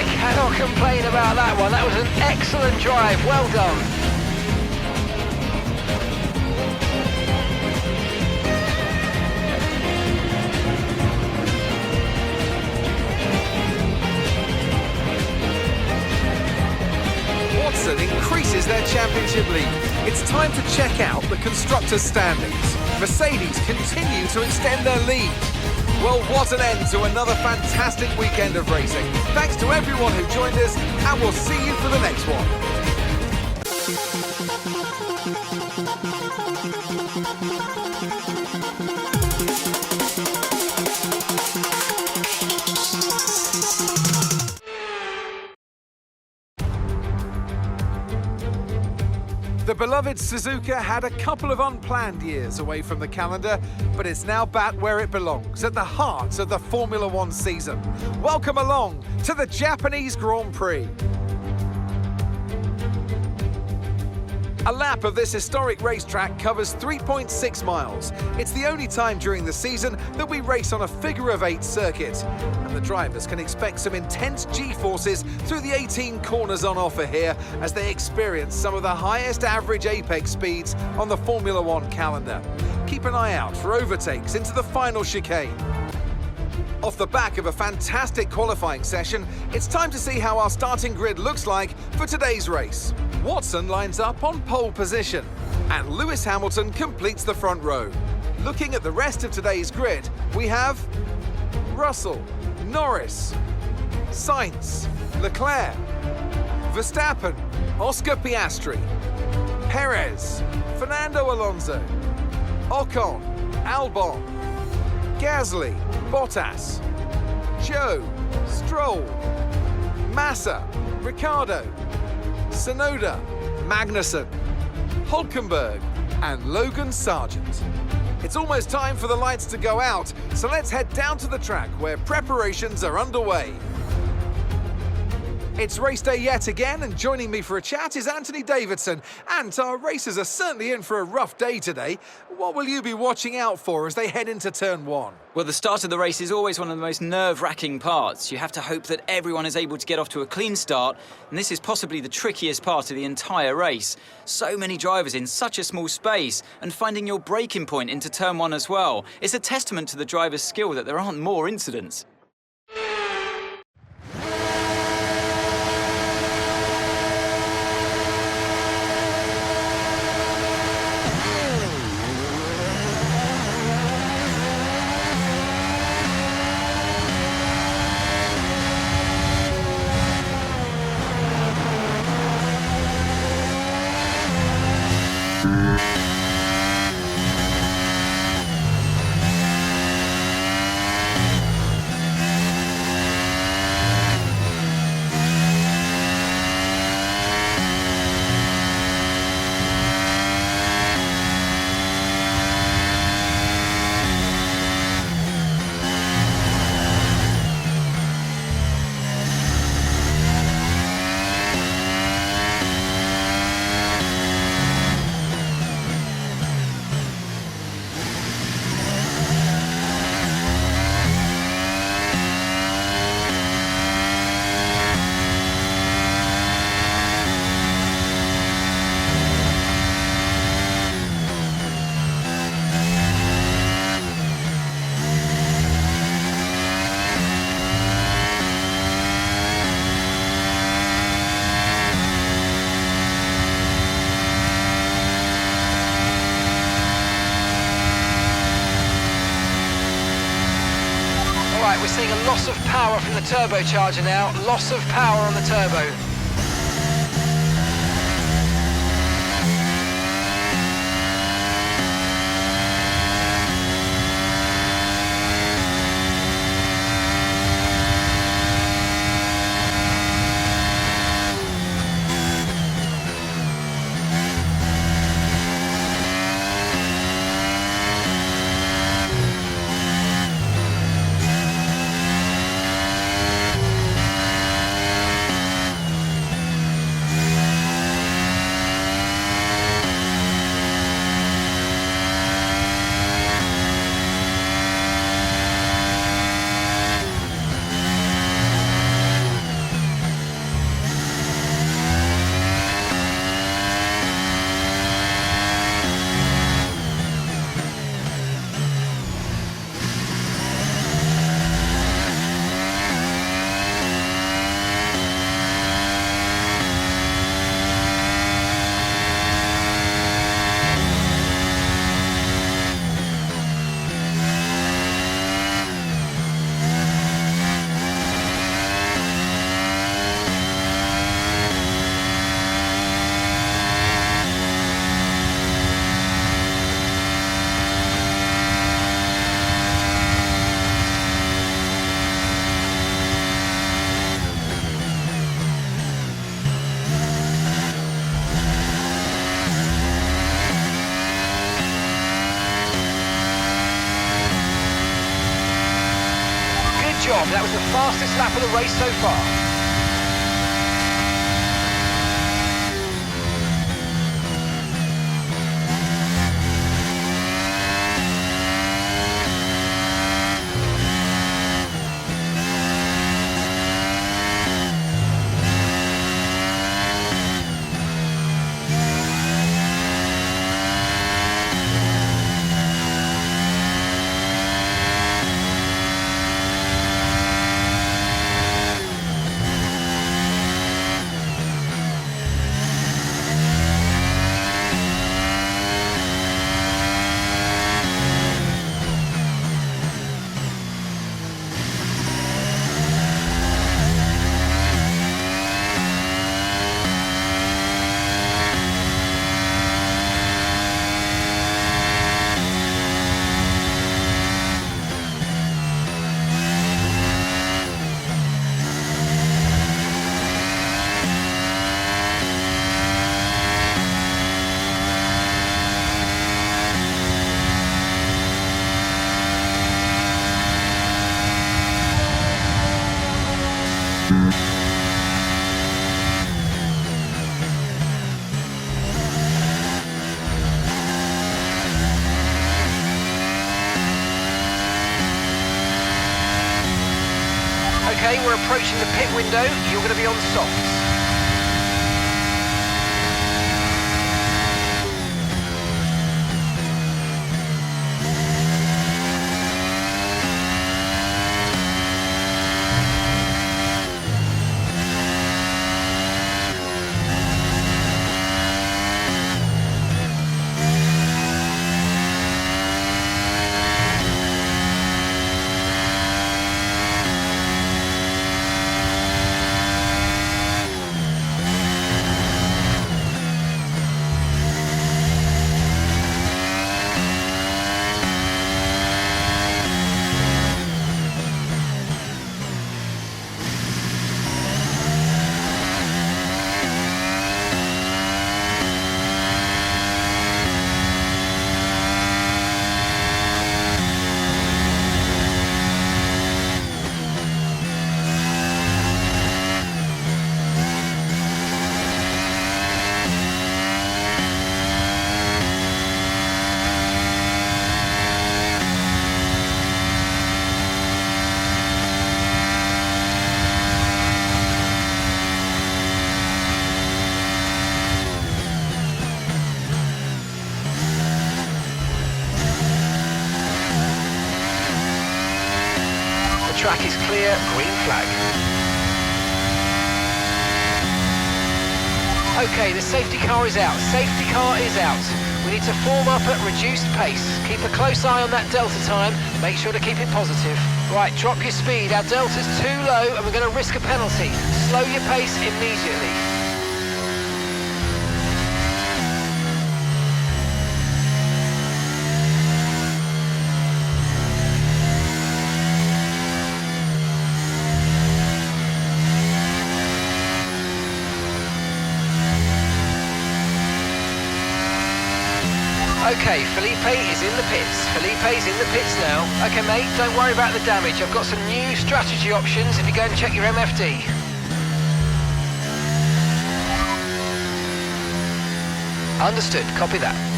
I cannot complain about that one. That was an excellent drive. Well done. Watson increases their championship lead. It's time to check out the constructors' standings. Mercedes continue to extend their lead. Well, what an end to another fantastic weekend of racing. Thanks to everyone who joined us, and we'll see you for the next one. The beloved Suzuka had a couple of unplanned years away from the calendar, but it's now back where it belongs, at the heart of the Formula One season. Welcome along to the Japanese Grand Prix. A lap of this historic racetrack covers 3.6 miles. It's the only time during the season that we race on a figure-of-8 circuit. And the drivers can expect some intense G-forces through the 18 corners on offer here as they experience some of the highest average apex speeds on the Formula One calendar. Keep an eye out for overtakes into the final chicane. Off the back of a fantastic qualifying session, it's time to see how our starting grid looks like for today's race. Watson lines up on pole position, and Lewis Hamilton completes the front row. Looking at the rest of today's grid, we have Russell, Norris, Sainz, Leclerc, Verstappen, Oscar Piastri, Perez, Fernando Alonso, Ocon, Albon, Gasly, Bottas, Joe, Stroll, Massa, Ricciardo, Tsunoda, Magnussen, Hülkenberg, and Logan Sargent. It's almost time for the lights to go out, so let's head down to the track where preparations are underway. It's race day yet again, and joining me for a chat is Anthony Davidson. And our racers are certainly in for a rough day today. What will you be watching out for as they head into turn one? Well, the start of the race is always one of the most nerve-wracking parts. You have to hope that everyone is able to get off to a clean start, and this is possibly the trickiest part of the entire race. So many drivers in such a small space, and finding your braking point into turn one as well. It's a testament to the driver's skill that there aren't more incidents. We're seeing a loss of power from the turbocharger now. Loss of power on the turbo. job. That was the fastest lap of the race so far. Okay, we're approaching the pit window. You're going to be on softs. Track is clear, green flag. Okay, the safety car is out. Safety car is out. We need to form up at reduced pace. Keep a close eye on that delta time. Make sure to keep it positive. Right, drop your speed. Our delta's too low and we're going to risk a penalty. Slow your pace immediately. Okay, Felipe is in the pits. Felipe's in the pits now. Okay, mate, don't worry about the damage. I've got some new strategy options if you go and check your MFD. Understood, copy that.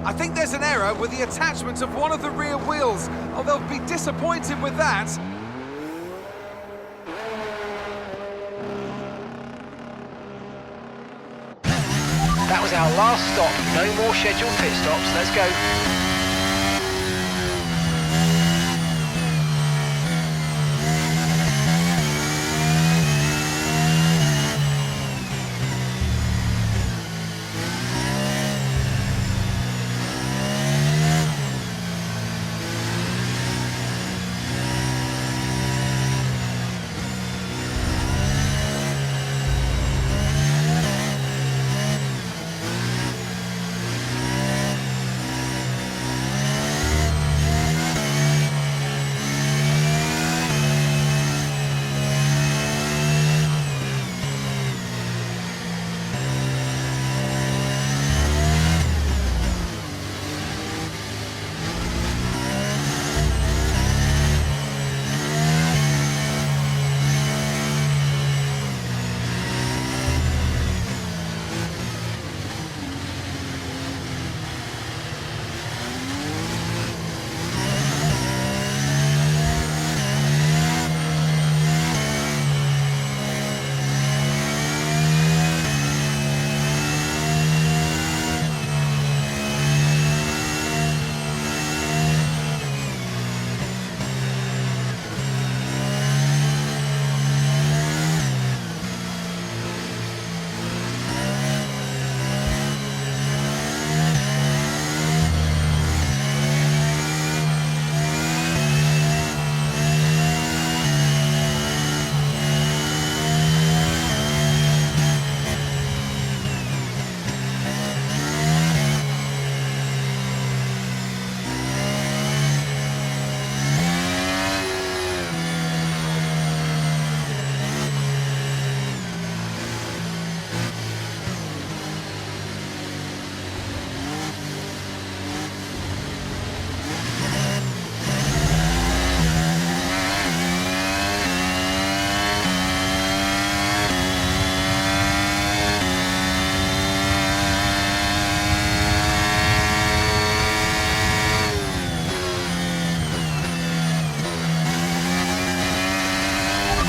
I think there's an error with the attachment of one of the rear wheels. Oh, they'll be disappointed with that. That was our last stop. No more scheduled pit stops. Let's go.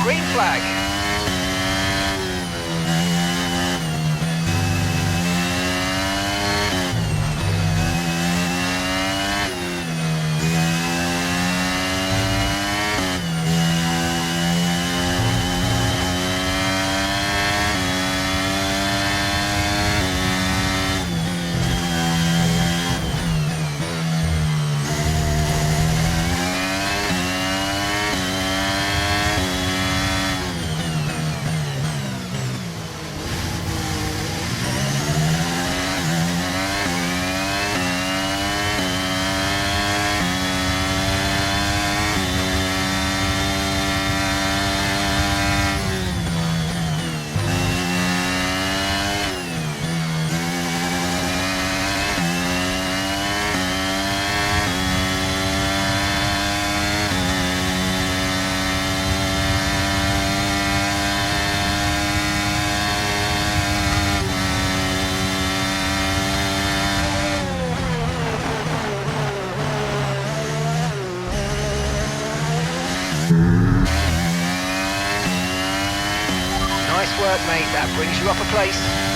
Green flag. Nice work, mate. That brings you up a place.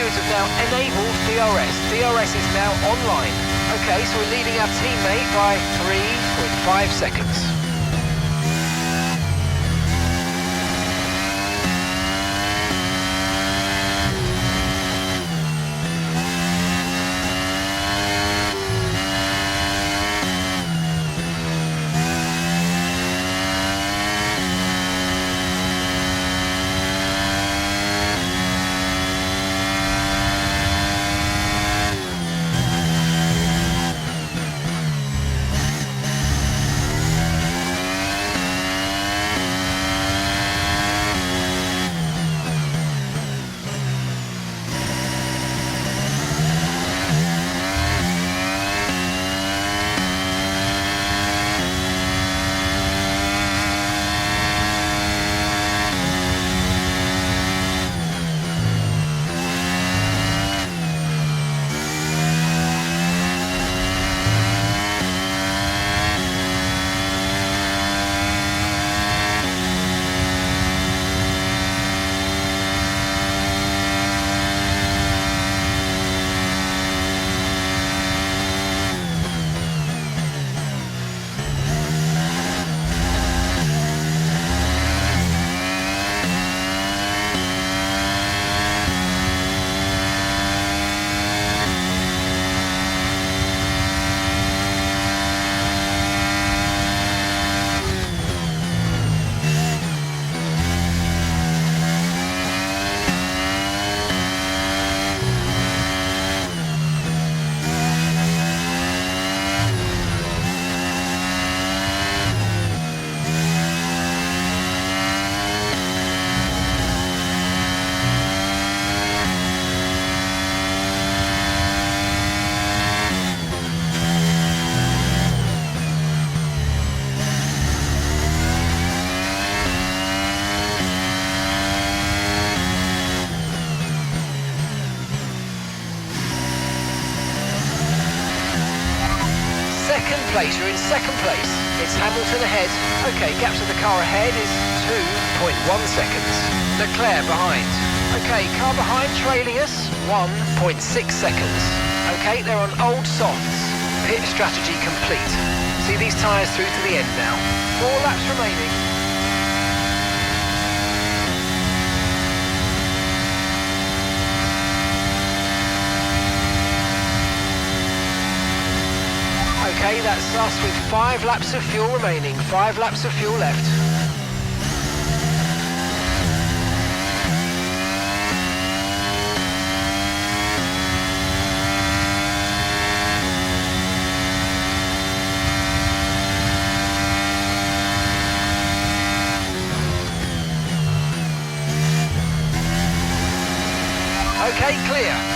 stewards have now enabled DRS. DRS is now online. Okay, so we're leading our teammate by 3.5 seconds. You're in second place. It's Hamilton ahead. Okay, gap to the car ahead is 2.1 seconds. Leclerc behind. Okay, car behind trailing us, 1.6 seconds. Okay, they're on old softs. Pit strategy complete. See these tyres through to the end now. 4 laps remaining. Okay, that's us with 5 laps of fuel remaining, 5 laps of fuel left. Okay, clear.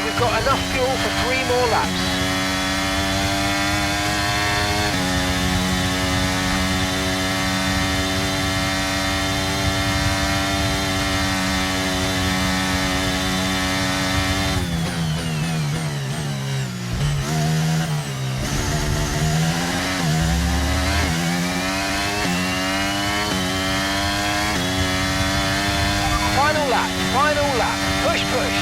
we've got enough fuel for 3 more laps. Final lap, push, push.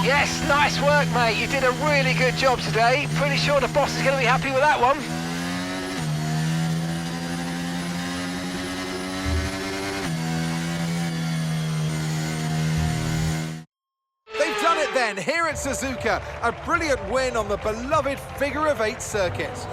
Yes, nice work, mate. You did a really good job today. Pretty sure the boss is going to be happy with that one. They've done it then, here at Suzuka. A brilliant win on the beloved figure of 8 circuit.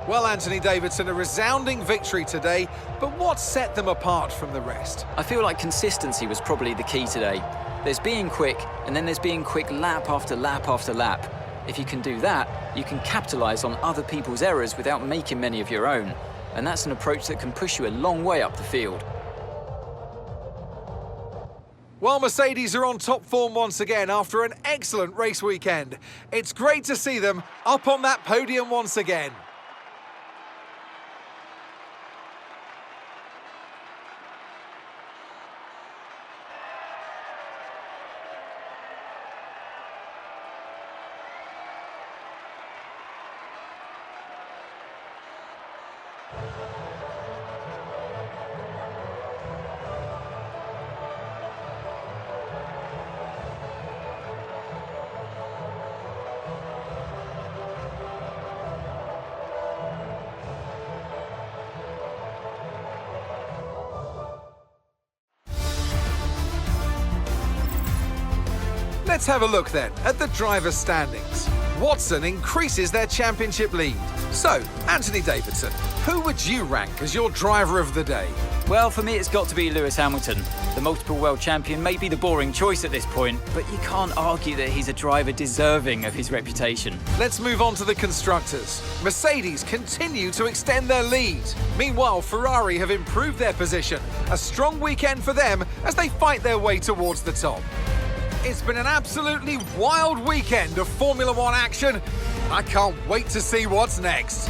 Well, Anthony Davidson, a resounding victory today, but what set them apart from the rest? I feel like consistency was probably the key today. There's being quick, and then there's being quick lap after lap after lap. If you can do that, you can capitalise on other people's errors without making many of your own. And that's an approach that can push you a long way up the field. Well, Mercedes are on top form once again after an excellent race weekend. It's great to see them up on that podium once again. Let's have a look then at the driver's standings. Watson increases their championship lead. So, Anthony Davidson, who would you rank as your driver of the day? Well, for me, it's got to be Lewis Hamilton. The multiple world champion may be the boring choice at this point, but you can't argue that he's a driver deserving of his reputation. Let's move on to the constructors. Mercedes continue to extend their lead. Meanwhile, Ferrari have improved their position. A strong weekend for them as they fight their way towards the top. It's been an absolutely wild weekend of Formula One action. I can't wait to see what's next.